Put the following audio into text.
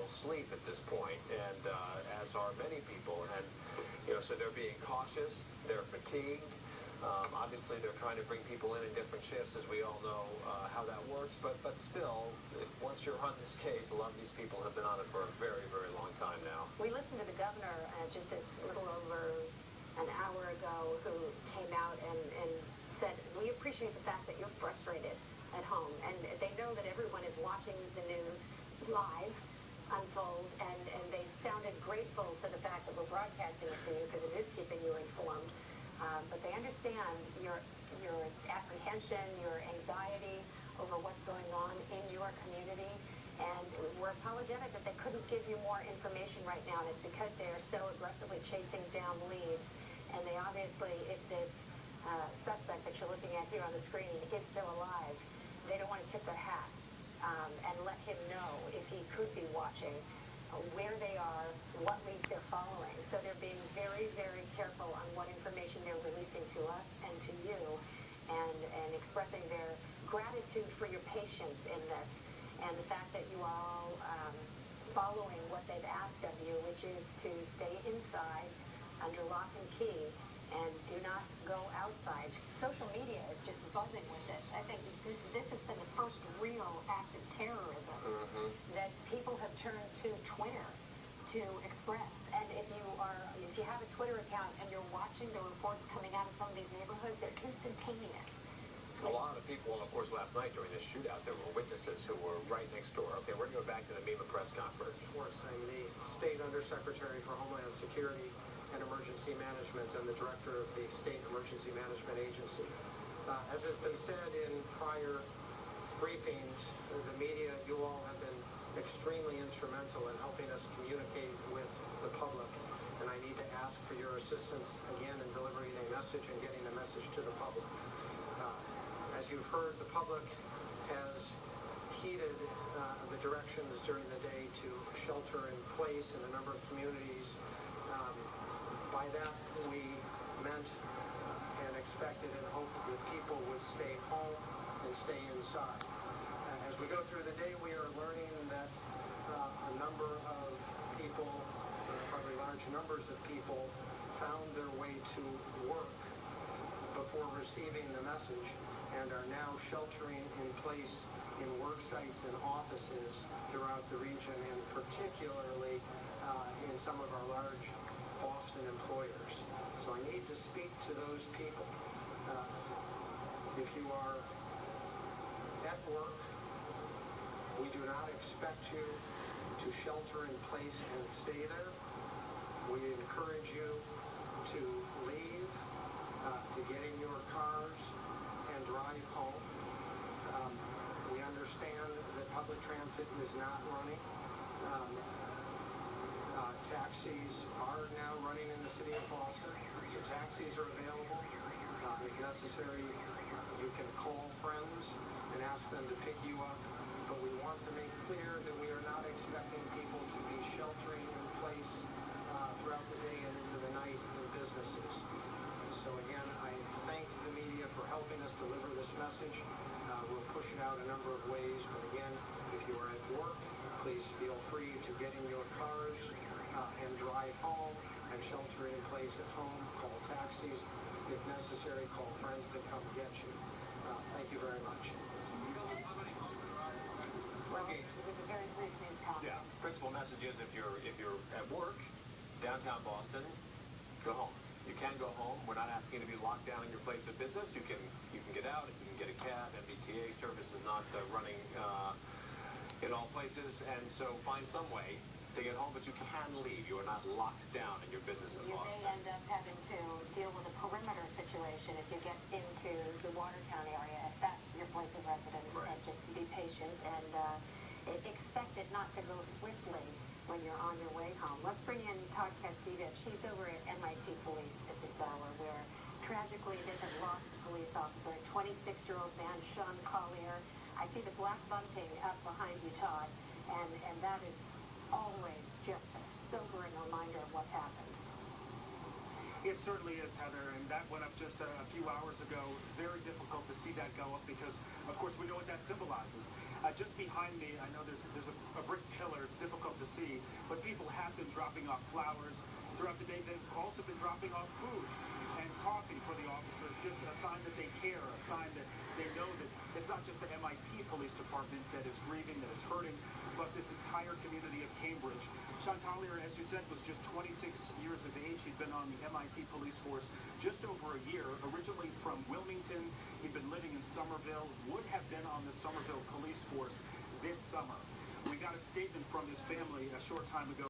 little sleep at this point, and as are many people. And so they're being cautious. They're fatigued. Obviously, they're trying to bring people in different shifts, as we all know how that works. But still, once you're on this case, a lot of these people have been on it for a very, very long time now. We listened to the governor just a little over an hour ago, who came out and said, we appreciate the fact that you're frustrated at home, and they know that everyone is watching the news live unfold, and they sounded grateful to the fact that we're broadcasting it to you because it is keeping you informed. But they understand your apprehension, your anxiety over what's going on in your community, and we're apologetic that they couldn't give you more information right now, and it's because they are so aggressively chasing down leads, and they obviously, if this suspect that you're looking at here on the screen is still alive, they don't want to tip their hat and let him know, if he could be watching, where they are, what leads they're following. So they're being very, very careful on what information they're releasing to us and to you, and expressing their gratitude for your patience in this, and the fact that you are all following what they've asked of you, which is to stay inside under lock and key and do not go outside. Social media is just buzzing with this. I think this has been the first real act of terrorism that people have turned to Twitter to express. And if you have a Twitter account and you're watching the reports coming out of some of these neighborhoods, they're instantaneous. A lot of people, and of course last night during this shootout, there were witnesses who were right next door. Okay, we're going to go back to the MEMA press conference. Saying the State Undersecretary for Homeland Security and Emergency Management and the Director of the State Emergency Management Agency. As has been said in prior briefings, the media, you all have been extremely instrumental in helping us communicate with the public, and I need to ask for your assistance again in delivering a message and getting a message to the public. As you've heard, the public has heeded the directions during the day to shelter in place in a number of communities. By that, we meant and expected and hoped that people would stay home and stay inside. As we go through the day, we are learning that a number of people, probably large numbers of people, found their way to work before receiving the message and are now sheltering in place in work sites and offices throughout the region, and particularly in some of our large Boston employers. So I need to speak to those people. If you are at work, we do not expect you to shelter in place and stay there. We encourage you to leave, to get in your cars and drive home. We understand that public transit is not running. Taxis are now running in the city of Boston, so taxis are available. If necessary, you can call friends and ask them to pick you up, but we want to make clear that we are not expecting people to be sheltering in place throughout the day and into the night in businesses. So again, I thank the media for helping us deliver this message. We'll push it out a number of ways, but again, if you are at work, please feel free to get in your cars and drive home and shelter in place at home. Call taxis. If necessary, call friends to come get you. Thank you very much. Well, it was a very brief news conference. Yeah. Principal message is, if you're at work, downtown Boston, go home. You can go home. We're not asking you to be locked down in your place of business. You can get out. You can get a cab. MBTA service is not running in all places, and so find some way to get home, but you can leave. You are not locked down in your business in Boston. You may end up having to deal with a perimeter situation if you get into the Watertown area, if that's your place of residence. Right. And just be patient and expect it not to go swiftly when you're on your way home. Let's bring in Todd Castillo. She's over at MIT Police at this hour, where tragically they have lost a police officer, 26-year-old man, Sean Collier. I see the black bunting up behind you, Todd, and that is always just a sobering reminder of what's happened. It certainly is, Heather, and that went up just a few hours ago. Very difficult to see that go up because, of course, we know what that symbolizes. Just behind me, I know there's a brick pillar. It's difficult to see, but people have been dropping off flowers. Throughout the day, they've also been dropping off food and coffee for the officers, just a sign that they care, a sign that they know that it's not just the MIT Police Department that is grieving, that is hurting, but this entire community of Cambridge. Sean Collier, as you said, was just 26 years of age. He'd been on the MIT police force just over a year, originally from Wilmington. He'd been living in Somerville, would have been on the Somerville police force this summer. We got a statement from his family a short time ago.